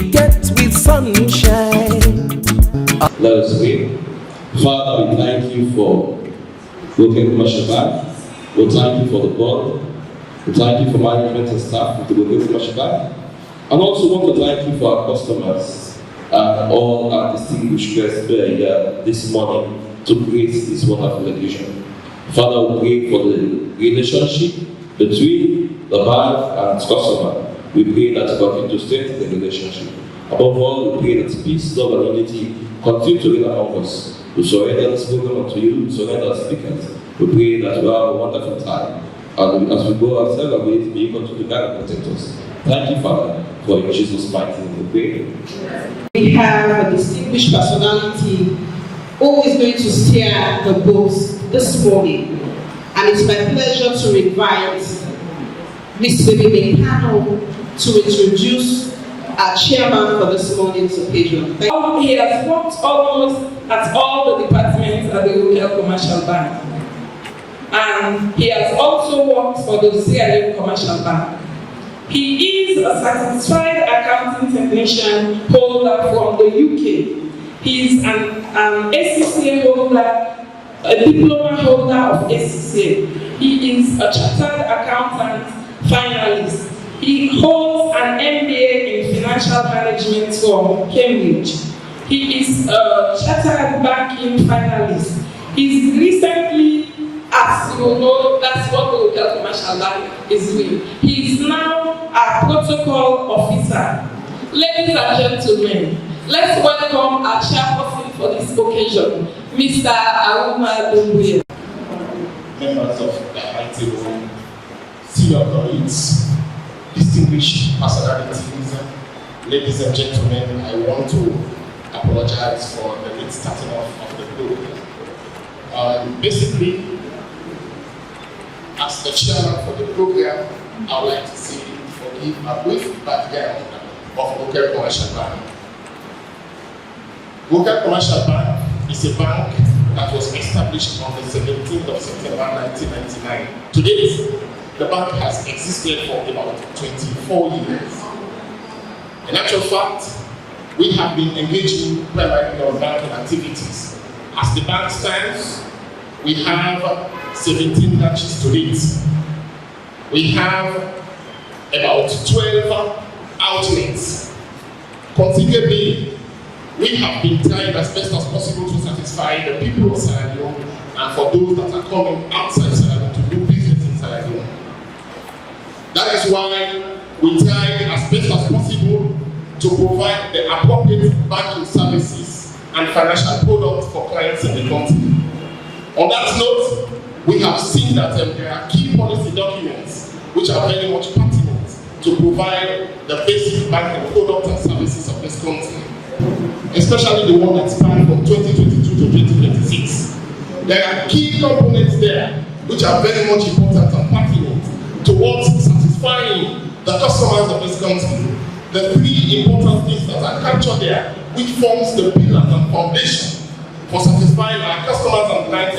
get with sunshine. Let us pray. Father, we thank you for Rokel Commercial Bank. We thank you for the board. We thank you for management and staff of the Rokel Commercial Bank. And also want to thank you for our customers and all our distinguished guests here this morning to grace this wonderful occasion. Father, we pray for the relationship between the bank and its customer. We pray that you continue to strengthen the relationship. Above all, we pray that peace, love, and unity continue to reign among us. We surrender this program unto you, we surrender our speakers. We pray that we have a wonderful time. And as we go our several ways, may you continue to guide and protect us. Thank you, Father, for in Jesus' mighty name we pray. We have a distinguished personality who is going to steer the boat this morning. And it's my pleasure to invite Ms. Baby Mekano to introduce our chairman for this morning's occasion. He has worked almost at all the departments at the Rokel Commercial Bank. And he has also worked for the CIF Commercial Bank. He is a certified accounting technician holder from the UK. He is an ACCA holder, a diploma holder of ACCA. He is a chartered accountant finalist. He holds an MBA in financial management from Cambridge. He is a chartered banking finalist. He's recently, as you know, that's what the Rokel Commercial Bank is doing. He is now a protocol officer. Ladies and gentlemen, let's welcome our chairperson for this occasion, Mr. Aruma Dumbuye. Members of the high table, senior colleagues, distinguished personalities, ladies and gentlemen, I want to apologize for the late starting off of the program. Basically, as the chairman for the program, I would like to say, forgive a brief background of Rokel Commercial Bank. Rokel Commercial Bank is a bank that was established on the 17th of September 1999. To date, the bank has existed for about 24 years. In actual fact, we have been engaging primarily on banking activities. As the bank stands, we have 17 branches to date. We have about 12 outlets. Considerably, we have been trying as best as possible to satisfy the people of Sierra Leone and for those that are coming outside Sierra Leone to do business in Sierra Leone. That is why we try as best as possible to provide the appropriate banking services and financial products for clients in the country. On that note, we have seen that there are key policy documents which are very much pertinent to provide the basic banking products and services of this country, especially the one that spans from 2022 to 2026. There are key components there which are very much important and pertinent towards satisfying the customers of this country. The three important things that are captured there, which forms the pillars and foundation for satisfying our customers and clients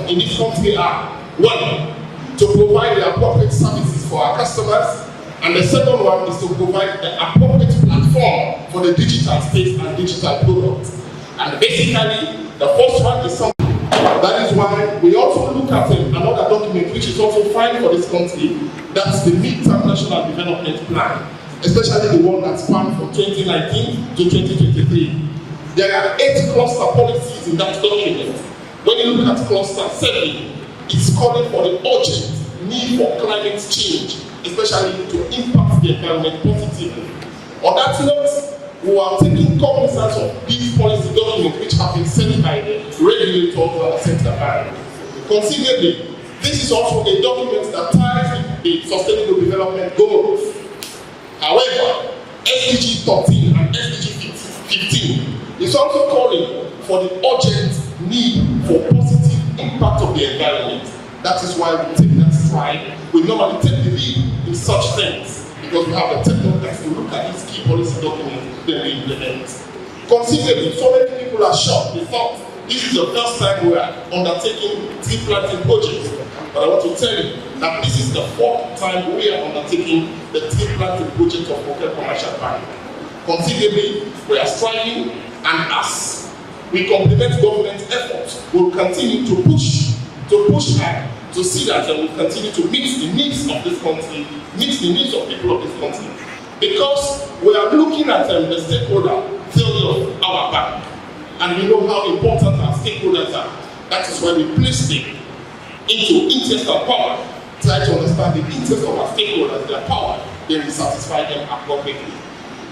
in this country are: one, to provide the appropriate services for our customers, and the second one is to provide the appropriate platform for the digital space and digital products. And basically, the first one is something. That is why we also look at another document which is also fine for this country. That's the Mid-Term National Development Plan, especially the one that spans from 2019 to 2023. There are 8 cluster policies in that document. When you look at cluster 7, it's calling for the urgent need for climate change, especially to impact the environment positively. On that note, we are taking cognizance of these policy documents which have been set by the regulators and the central bank. Considerably, this is also a document that ties with the Sustainable Development Goals. However, SDG 13 and SDG 15 is also calling for the urgent need for positive impact of the environment. That is why we take that stride. We normally take the lead in such things because we have the technologies to look at these key policy documents that we implement. Considering so many people are shocked, they thought this is the first time we are undertaking tree planting projects. But I want to tell you that this is the 4th time we are undertaking the tree planting project of Rokel Commercial Bank. considerably. We are striving, and as we complement government efforts, we'll continue to push hard to see that we continue to meet the needs of this country, meet the needs of people of this country. Because we are looking at the stakeholder theory of our bank, and we know how important our stakeholders are. That is why we place them into interest and power. Try to understand the interest of our stakeholders, their power, then we satisfy them appropriately.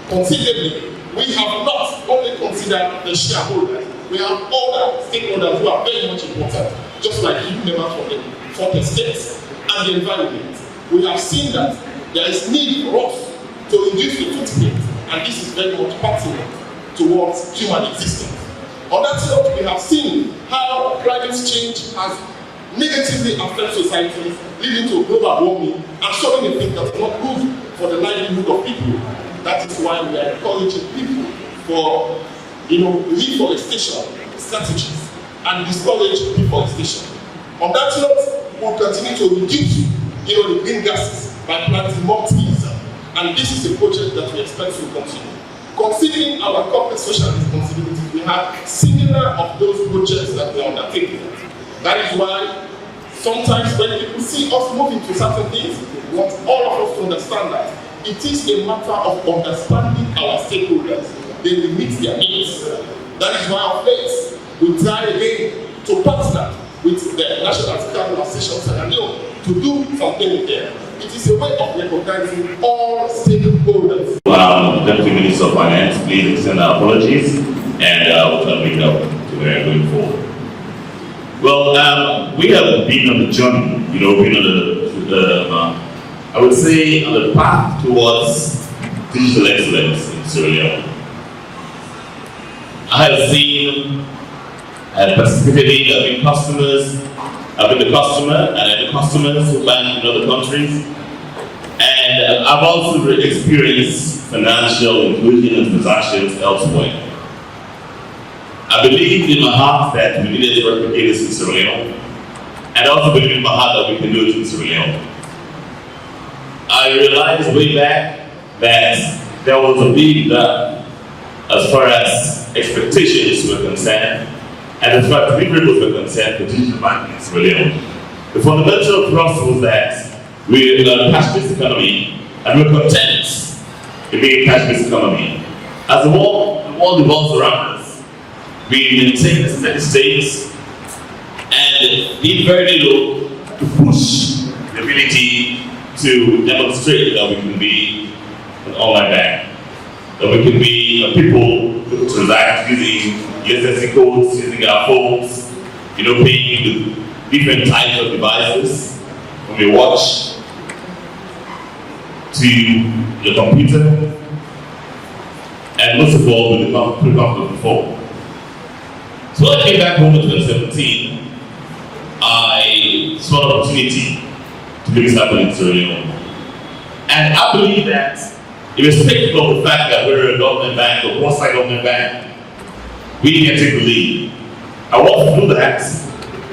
Considerably, we have not only considered the shareholders, we have other stakeholders who are very much important, just like you members from the states and the environment. We have seen that there is need for us to reduce the footprint, and this is very much pertinent towards human existence. On that note, we have seen how climate change has negatively affected societies, leading to global warming and so many things that are not good for the livelihood of people. That is why we are encouraging people for reforestation strategies and discourage deforestation. On that note, we'll continue to reduce the green gases by planting more trees, and this is a project that we expect to continue. Considering our corporate social responsibilities, we have similar of those projects that we are undertaking. That is why sometimes when people see us moving to certain things, we want all of us to understand that it is a matter of understanding our stakeholders. Then we meet their needs. That is why of late we try again to partner with the National Security Association to do something with them. It is a way of recognizing all stakeholders. Deputy Minister of Finance, please extend our apologies, and we'll try to make up to where going forward. Well, we have been on the journey, been on the I would say, on the path towards digital excellence in Sierra Leone. I have seen and participated in, I've been the customer, and the customers who bank in other countries. And I've also experienced financial inclusion and transactions elsewhere. I believe in my heart that we needed to replicate this in Sierra Leone, and I also believe in my heart that we can do it in Sierra Leone. I realized way back that there was a big gap as far as expectations were concerned, and as far as deliverables were concerned for digital banking in Sierra Leone. The fundamental thrust was that we're a cash-based economy, and we're content in being a cash-based economy. As the world evolves around us, we maintain a steady state and need very little to push the ability to demonstrate that we can be an online bank, that we can be people who transact using USSD codes, using our phones, paying with different types of devices, from your watch to your computer, and most of all with the pretty comfortable phone. So when I came back home in 2017, I saw an opportunity to make this happen in Sierra Leone. And I believe that, irrespective of the fact that we're a government bank, a quasi-government bank, we can take the lead. I want to do that,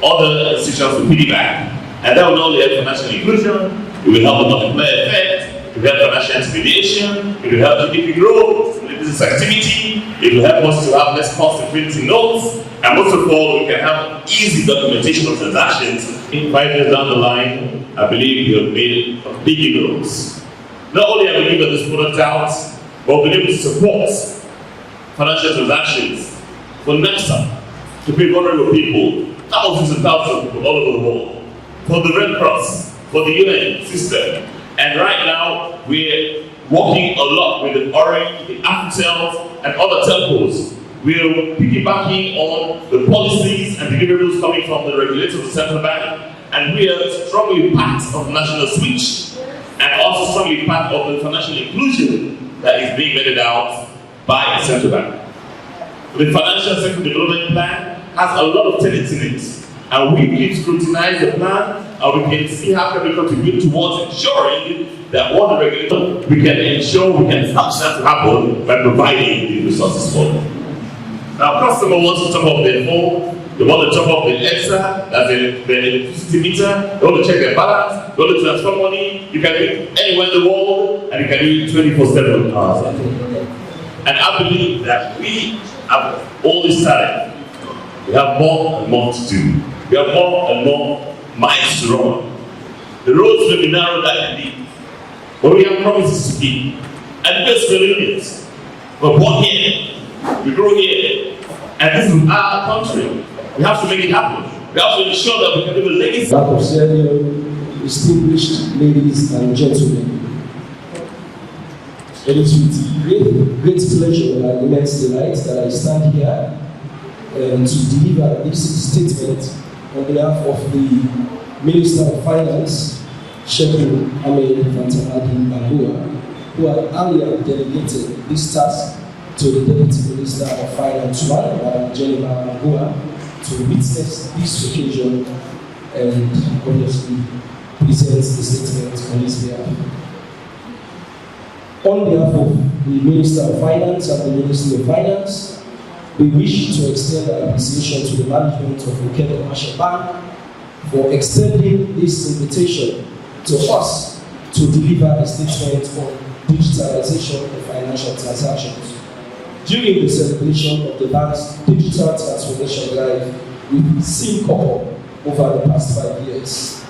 other institutions will piggyback. And that will not only help financial inclusion, it will help the multiplier effect, it will help financial intermediation, it will help GDP growth, business activity, it will help us to have less cost in printing notes, and most of all, we can have easy documentation of transactions. In 5 years down the line, I believe we have made big inroads. Not only have we given this product out, but we've been able to support financial transactions for NEPSA, to pay vulnerable people, thousands and thousands of people all over the world, for the Red Cross, for the UN system. And right now, we're working a lot with the Orange, the Afritel, and other telcos. We're piggybacking on the policies and deliverables coming from the regulators of the central bank, and we are strongly part of national switch, and also strongly part of the financial inclusion that is being meted out by the central bank. The Financial Sector Development Plan has a lot of tenets in it, and we keep scrutinizing the plan, and we can see how can we contribute towards ensuring that what the regulator, we can ensure we can help that to happen by providing the resources for them. Now, customer wants to top up their phone, they want to top up the EXA, that's the electricity meter, they want to check their balance, they want to transfer money. You can do it anywhere in the world, and you can do it 24/7 hours. And I believe that we have all this talent. We have more and more to do. We have more and more miles to run. The roads may be narrow like indeed, but we have promises to keep. And just resilience. We're born here, we grow here, and this is our country. We have to make it happen. We have to ensure that we can leave a legacy. Bank of Sierra Leone, distinguished ladies and gentlemen, it is with great pleasure and immense delight that I stand here to deliver this statement on behalf of the Minister of Finance, Sheikh Ahmed Fantamadi Bangua, who had earlier delegated this task to the Deputy Minister of Finance, Madam Jennifer Bangua, to witness this occasion and obviously present the statement on his behalf. On behalf of the Minister of Finance and the Ministry of Finance, we wish to extend our appreciation to the management of Rokel Commercial Bank for extending this invitation to us to deliver a statement on digitalization of financial transactions during the celebration of the bank's digital transformation drive with Singapore over the past 5 years.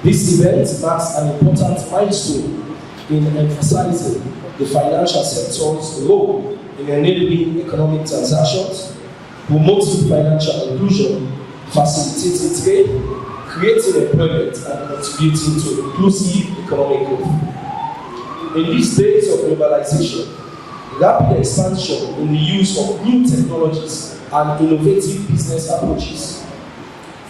This event marks an important milestone in emphasizing the financial sector's role in enabling economic transactions, promoting financial inclusion, facilitating trade, creating employment, and contributing to inclusive economic growth. In these days of globalization, rapid expansion in the use of new technologies and innovative business approaches,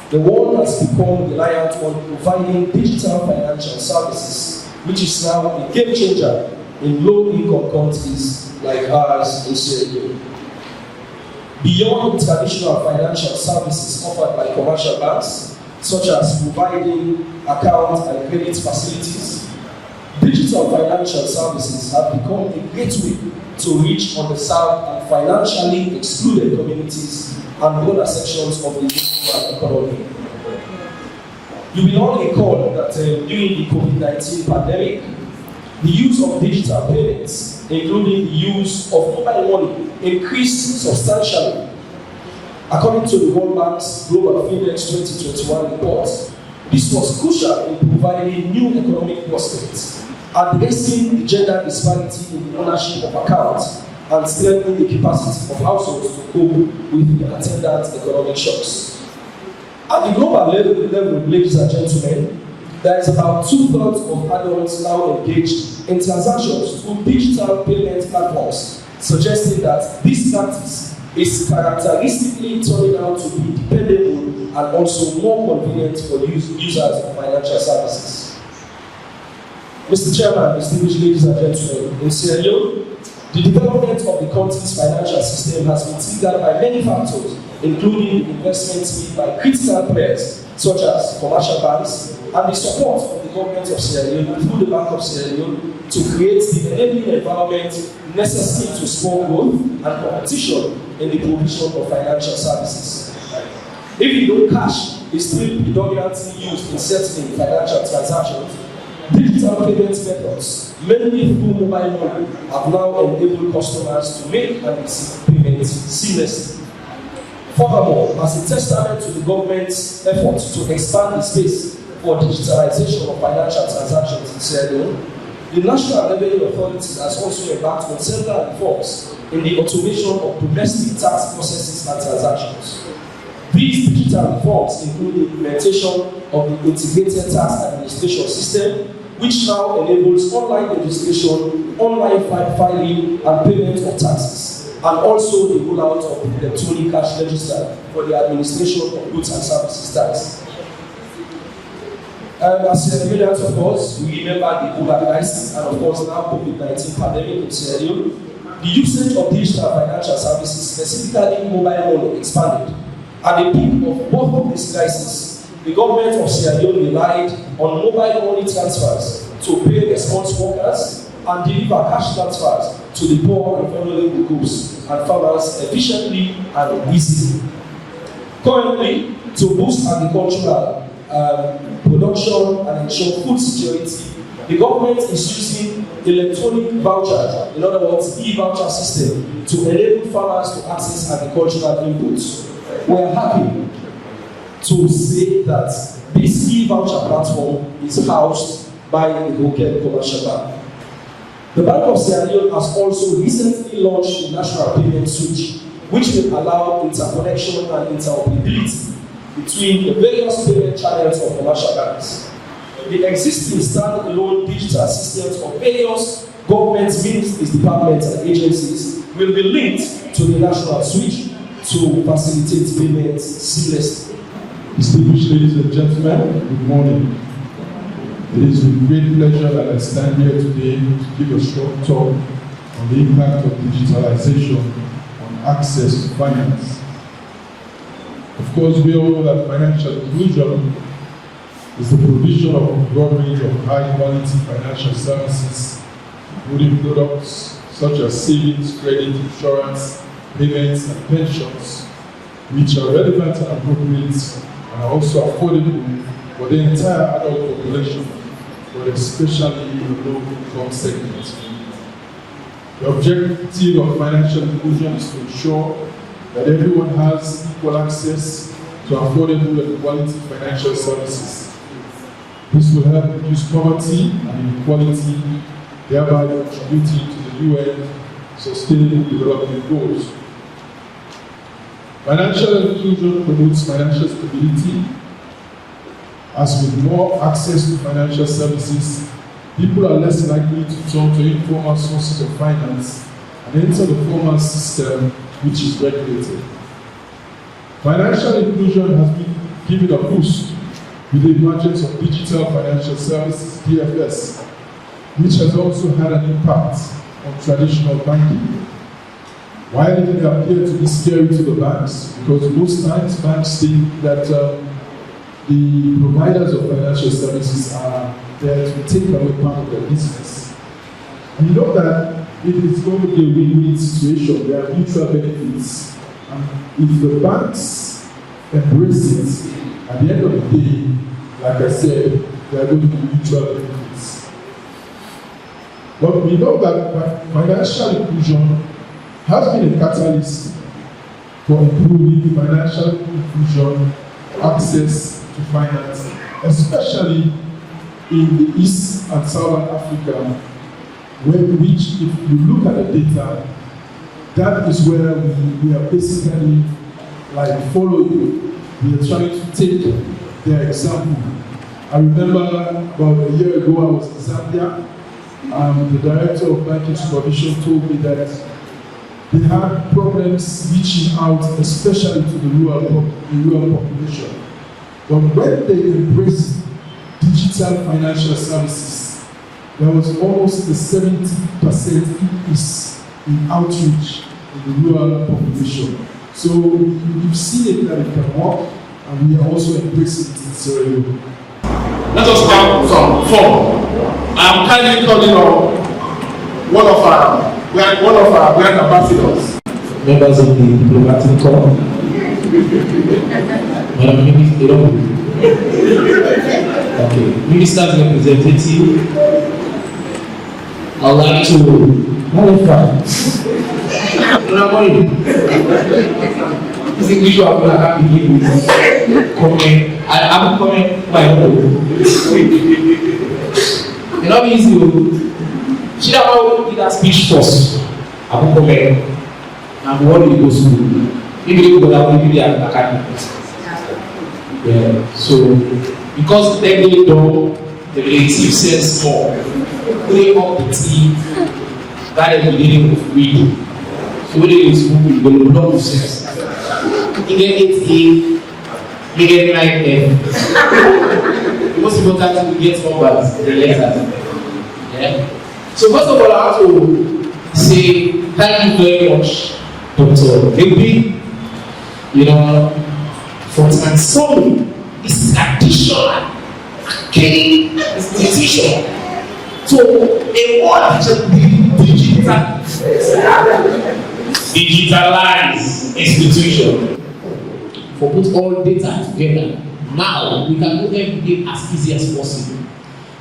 the world has become reliant on providing digital financial services, which is now a game changer in low-income countries like ours in Sierra Leone. Beyond the traditional financial services offered by commercial banks, such as providing account and credit facilities, digital financial services have become a gateway to reach underserved and financially excluded communities and broader sections of the informal economy. You will all recall that during the COVID-19 pandemic, the use of digital payments, including the use of mobile money, increased substantially. According to the World Bank's Global Index 2021 report, this was crucial in providing new economic prospects, addressing the gender disparity in the ownership of accounts, and strengthening the capacity of households to cope with the attendant economic shocks. At the global level, ladies and gentlemen, there is about 2/3 of adults now engaged in transactions through digital payment platforms, suggesting that this practice is characteristically turning out to be dependable and also more convenient for users of financial services. Mr. Chairman, distinguished ladies and gentlemen, in Sierra Leone, the development of the country's financial system has been triggered by many factors, including investments made by critical players such as commercial banks and the support of the government of Sierra Leone through the Bank of Sierra Leone to create the enabling environment necessary to spur growth and competition in the provision of financial services. Even though cash is still predominantly used in settling financial transactions, digital payment methods, mainly through mobile money, have now enabled customers to make and receive payments seamlessly. Furthermore, as a testament to the government's efforts to expand the space for digitalization of financial transactions in Sierra Leone, the National Revenue Authority has also embarked on several reforms in the automation of domestic tax processes and transactions. These digital reforms include the implementation of the integrated tax administration system, which now enables online registration, online filing, and payment of taxes, and also the rollout of the electronic cash register for the administration of goods and services tax. As Sierra Leoneans, of course, we remember the Ebola crisis and, of course, now COVID-19 pandemic in Sierra Leone. The usage of digital financial services, specifically mobile money, expanded. At the peak of both of these crises, the government of Sierra Leone relied on mobile money transfers to pay response workers and deliver cash transfers to the poor and vulnerable groups and farmers efficiently and easily. Currently, to boost agricultural production and ensure food security, the government is using electronic voucher, in other words, e-voucher system, to enable farmers to access agricultural inputs. We are happy to say that this e-voucher platform is housed by the Rokel Commercial Bank. The Bank of Sierra Leone has also recently launched a national payment switch, which will allow interconnection and interoperability between the various payment channels of commercial banks. The existing standalone digital systems of various government ministries, departments, and agencies will be linked to the national switch to facilitate payments seamlessly. Distinguished ladies and gentlemen, good morning. It is with great pleasure that I stand here today to give a short talk on the impact of digitalization on access to finance. Of course, we all know that financial inclusion is the provision of a broad range of high-quality financial services, including products such as savings, credit, insurance, payments, and pensions, which are relevant and appropriate and are also affordable for the entire adult population, but especially in the low-income segment. The objective of financial inclusion is to ensure that everyone has equal access to affordable and quality financial services. This will help reduce poverty and inequality, thereby contributing to the UN Sustainable Development Goals. Financial inclusion promotes financial stability. As with more access to financial services, people are less likely to turn to informal sources of finance and enter the formal system, which is regulated. Financial inclusion has been given a boost with the emergence of digital financial services, DFS, which has also had an impact on traditional banking. While it may appear to be scary to the banks, because most times banks think that the providers of financial services are there to take away part of their business. And you know that it is going to be a win-win situation. There are mutual benefits. And if the banks embrace it, at the end of the day, like I said, there are going to be mutual benefits. But we know that financial inclusion has been a catalyst for improving financial inclusion, access to finance, especially in the East and Southern Africa, which, if you look at the data, that is where we are basically like following. We are trying to take their example. I remember about a year ago I was in Zambia, and the director of banking supervision told me that they had problems reaching out, especially to the rural population. But when they embraced digital financial services, there was almost a 70% increase in outreach in the rural population. So we've seen it that it can work, and we are also embracing it in Sierra Leone. Let us have some fun. I'm kindly calling on one of our brand ambassadors. Members of the diplomatic corps, Madam Minister, okay, Minister's representative, I'd like to this English one I can't begin with comment. I'm comment my own. It's not easy. She don't give that speech first. I'm comment. And what do you go to? Maybe you go down, maybe they are academic. Yeah. So because they don't, the relative says more. Play up the team. That is the beginning of reading. So when it is moving, you're going to love sense. You get 8A, you get 9F. The most important thing, you get numbers, the letters. Yeah? So first of all, I have to say thank you very much, Dr. Baby, for transforming this additional archaic institution to a more digitalized institution. For put all data together. Now we can do everything as easy as possible.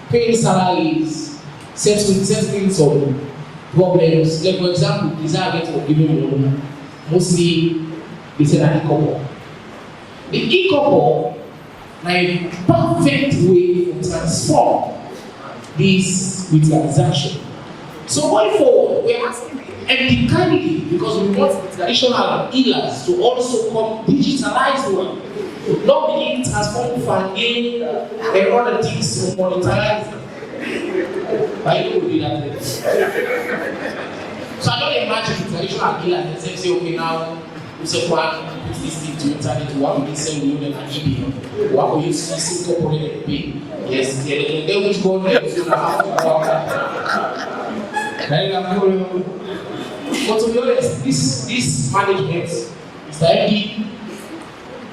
Paying salaries, settling some problems. Like for example, desire get forgiven loan. Mostly they say that e-couple. The e-couple na a perfect way to transform this with transaction. So going forward, we are asking ethically because we want the traditional healers to also come digitalize one. Not begin transform fan gain and other things to monetize. Why do we do that? So I don't imagine the traditional healers and say, okay, now we say one put this thing to internet, one will send you an eBay, one will use this corporate pay. Yes, they which go there to the house. But to be honest, this management is directly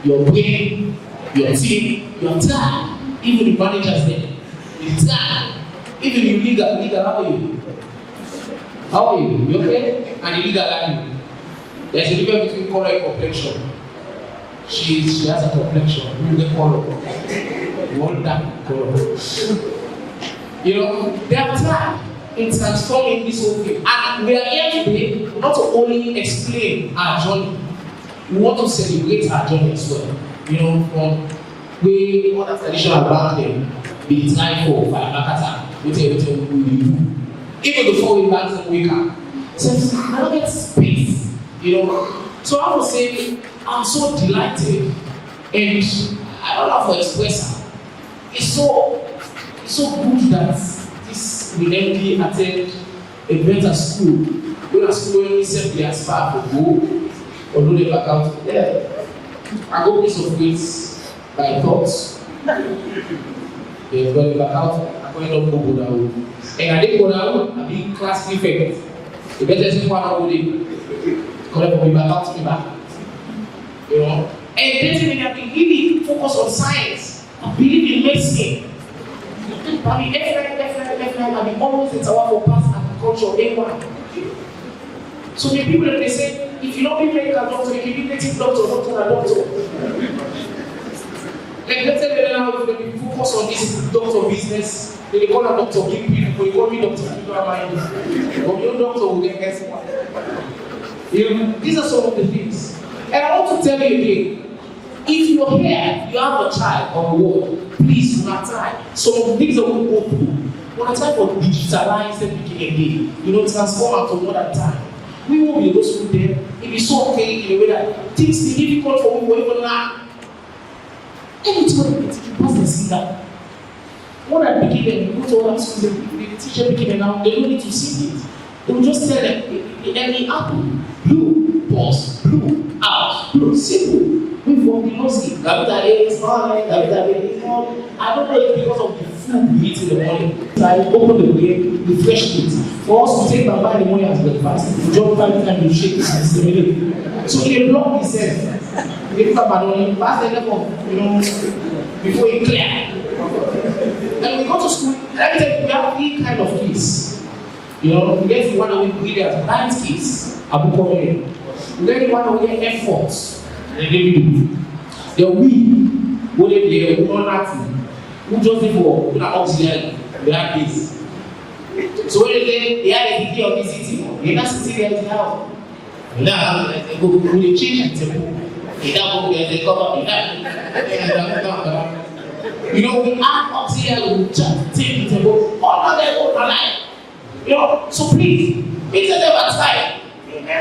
your brain, your team, your time, even the managers there, the time, even the legal, how are you? How are you? You okay? And the legal line. There's a difference between color and complexion. She has a complexion. You get color. You want that color. You know, they have tried in transforming this whole thing. And we are here today not to only explain our journey, we want to celebrate our journey as well. You know, from way other traditional back then, we try for Makata, we do. Even before we back then wake up. So I don't get space, you know. So I would say I'm so delighted and I don't know how to express it. It's so good that this millennially attend a better school. When a school only simply as far to go or do the back out. Yeah. I go piece of grace by thoughts. They go back out, I'm going to go down. And I didn't go down, I be class prefect. The better thing one I would collect me back out me back. You know? And then I really focus on science. I believe in medicine. I mean, I be almost in our for past agriculture, A1. So the people that they say, if you don't be medical doctor, you can be native doctor, not a doctor. Like let's say now if they focus on this doctor business, they call a doctor, give people, you call me doctor, you don't mind. But your doctor will get guess what? You know, these are some of the things. And I want to tell you again, if you're here, you have a child on the ward, please do not try. Some of the things that we go through, when I try for digitalize them again, you know, transform out to modern time. We won't be able to do them. It is so okay in a way that things be difficult for people even now. Anytime you pass the singer, when I begin them, you go to other schools, the teacher begin them now, they don't need to sing it. They will just tell them, any apple, blue, pause, blue, out, blue, simple. We from the mosque, I don't know if because of the food we eat in the morning. So I open the way, the fresh meat. For us to take Baba in the morning as breakfast, we jump 5 times, you shake it and stimulate. So they block themselves. They look at Badoni, pass the level, you know, before it clear. And we go to school, let me tell you, we have 3 kind of kids. You know, we get the one that we breed as blind kids, Abu Kome. We get the one that we get efforts. The we, who they be nothing, who just for auxiliary, they have this. So when they are the key of the city, they're not sitting there now. Now, they go to the change and they don't go there, they cover it. You know, we have auxiliary, we just take it and go, all of them go alive. You know, so please, it's a never time.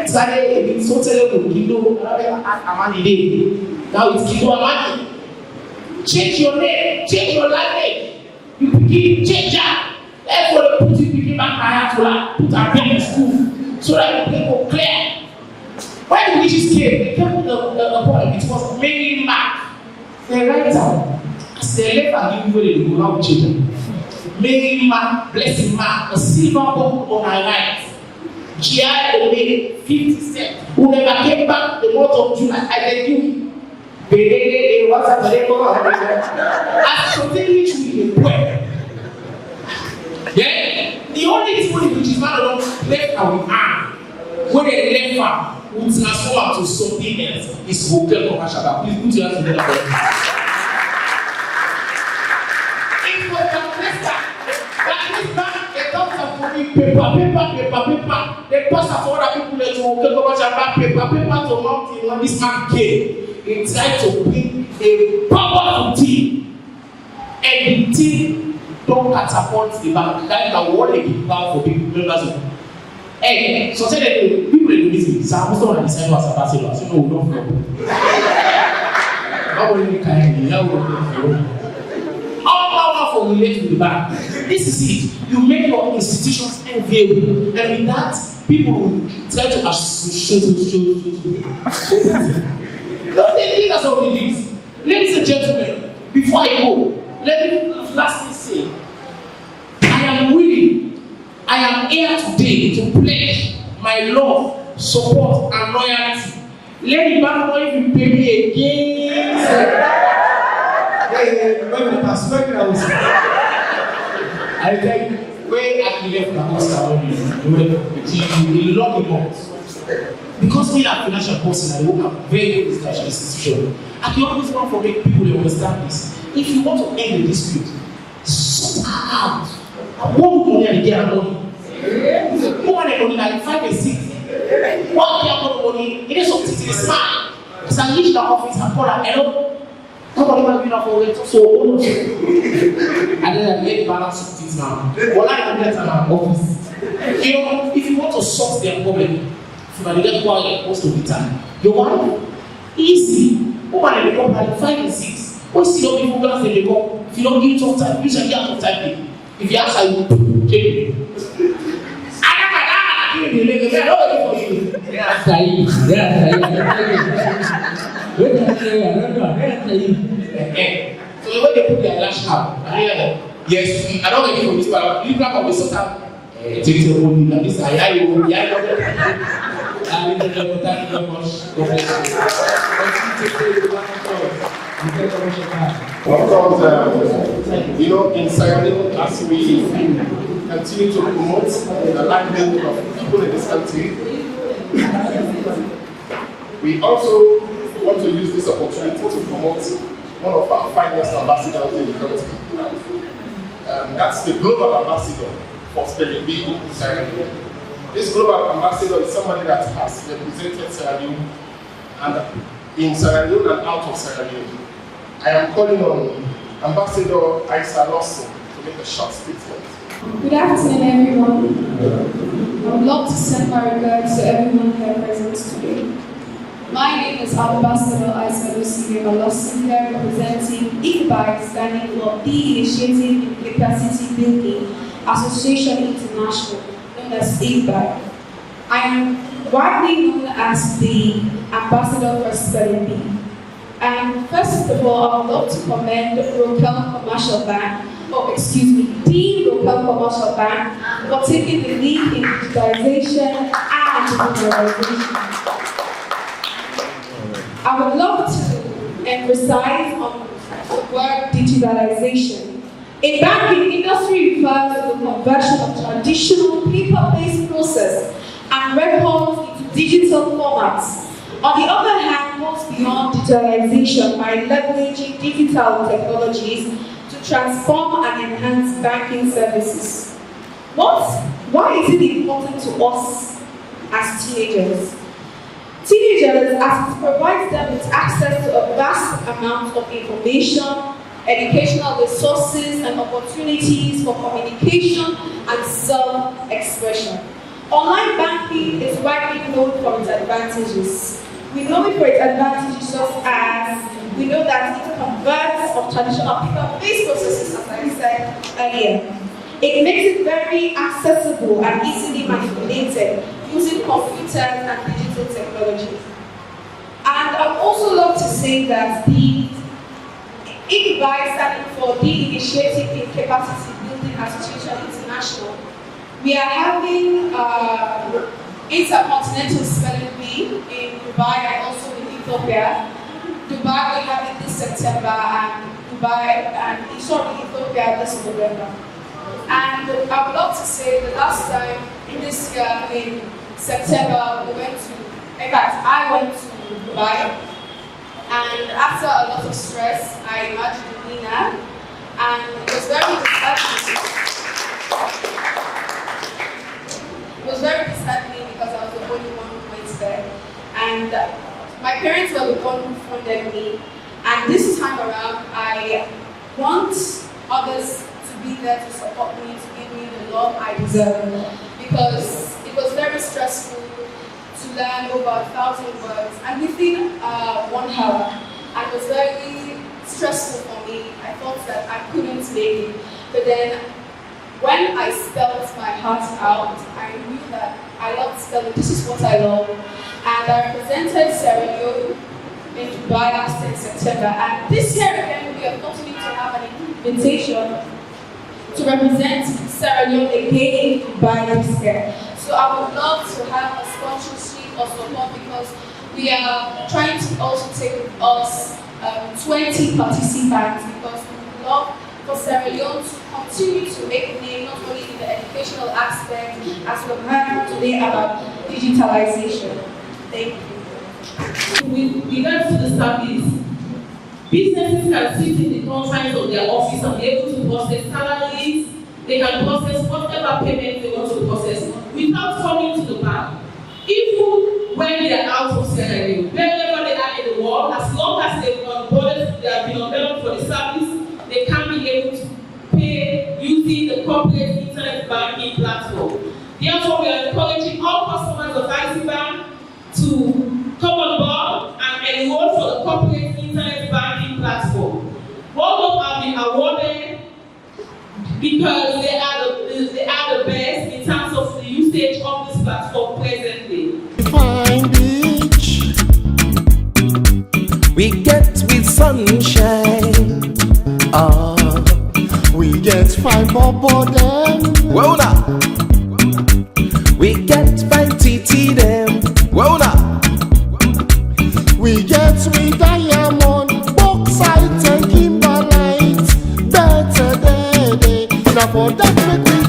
Started in so terrible, now it's Kido Amani. Change your name, change your language. You begin change that. Therefore, put it begin back put our pen in school so that people clear. When the witches came, they came with the point. It was mainly Mark. They write down. As they left and give you the go out children. Mainly Mark, blessing Mark, a silver book on our life. GI made 50 cents. Who never came back the month of July, I tell you. As something which we were. Yeah? The only thing which is not enough left our arm, when they left farm, will transform to something else. Is Rokel commercial bank. Please put your hands together. It was the investor that this bank, a doctor paper. They pass that for other people to Rokel Commercial Bank, paper to mountain. When this man came, he tried to bring a powerful team. And the team don't catapult the bank. That is the one they give back for people, members of. Hey, so say that people in the business, so I'm still on the side was ambassador. So no, no problem. How will you carry me? How will you? All power for relate to the bank. This is it. You make your institutions enviable, and with that, people will try to associate. That's all it is. Ladies and gentlemen, before I go, let me lastly say, I am willing. I am here today to pledge my love, support, and loyalty. Let the bank know if you pay me again. I tell you, where I left the house, you love me more. Because we are financial person, I work at very good financial institution. I can always want to make people understand this. If you want to end the dispute, sort out. What money are they getting money? Who are they money like 5 and 6? What are they money? It is something to the smart. It's a leash the office and call her, hello. Nobody will be enough for it. So, and then I get balance of things now. Well, I can get an office. You know, if you want to solve their problem, if you get quiet most of the time, you want easy. Who are they become like 5 and 6? What is the only focus they become? If you don't give it enough time, you should get enough time. If you ask, I will change it. So the way they put their lash out, yes, I don't get it from this part. You grab up the sort of take your own lead. This I will. Thank you very much. Of course, in Sierra Leone, as we continue to promote the livelihood of people in this country, we also want to use this opportunity to promote one of our finest ambassadors in the country. That's the global ambassador for spelling bee in Sierra Leone. This global ambassador is somebody that has represented Sierra Leone and in Sierra Leone and out of Sierra Leone. I am calling on Ambassador Isa Lawson to make a short statement. Good afternoon, everyone. I would love to send my regards to everyone here present today. My name is Ambassador Isa Lawson, here representing ICBAI, standing for the Initiative in Capacity Building Association International, known as ICBAI. I am widely known as the Ambassador for Spelling Bee. And first of all, I would love to commend Rokel Commercial Bank, the Rokel Commercial Bank, for taking the lead in digitalization and digitalization. I would love to emphasize on the word digitalization. In banking, industry refers to the conversion of traditional paper-based process and records into digital formats. On the other hand, goes beyond digitalization by leveraging digital technologies to transform and enhance banking services. Why is it important to us as teenagers? Teenagers, as it provides them with access to a vast amount of information, educational resources, and opportunities for communication and self-expression. Online banking is widely known for its advantages. We know it for its advantages just as we know that it converts of traditional paper-based processes, as I said earlier. It makes it very accessible and easily manipulated using computers and digital technology. And I'd also love to say that the ICBAI, standing for the Initiative in Capacity Building Association International, we are having intercontinental spelling bee in Dubai and also in Ethiopia. Dubai we have it this September and Ethiopia this November. And I would love to say the last time in this year in September I went to Dubai, and after a lot of stress I imagined Nina, and it was very disheartening. was very disheartening because I was the only one who went there. And my parents were the one who funded me. And this time around, I want others to be there to support me, to give me the love I deserve. Because it was very stressful to learn over 1,000 words and within 1 hour. And it was very stressful for me. I thought that I couldn't make it. But then when I spelled my heart out, I knew that I loved spelling. This is what I love. And I represented Sierra Leone in Dubai last September. And this year again, we are fortunate to have an invitation to represent Sierra Leone again in Dubai this year. So I would love to have a sponsorship or support because we are trying to also take with us 20 participants because we would love for Sierra Leone to continue to make a name not only in the educational aspect as we've heard today about digitalization. Thank you. With regards to the service, businesses can sit in the confines of their office and be able to process salaries, they can process whatever payment they want to process without coming to the bank. Even when they are out of Sierra Leone, wherever they are in the world, as long as they have been onboarded for the service, they can be able to pay using the corporate internet banking platform. Therefore, we are encouraging all customers of IC Bank to come on board and enroll for the corporate internet banking platform. Both have been awarded because they are the best in terms of the usage of this platform presently. Fine beach, we get with sunshine. We get fine bubble then. Well now.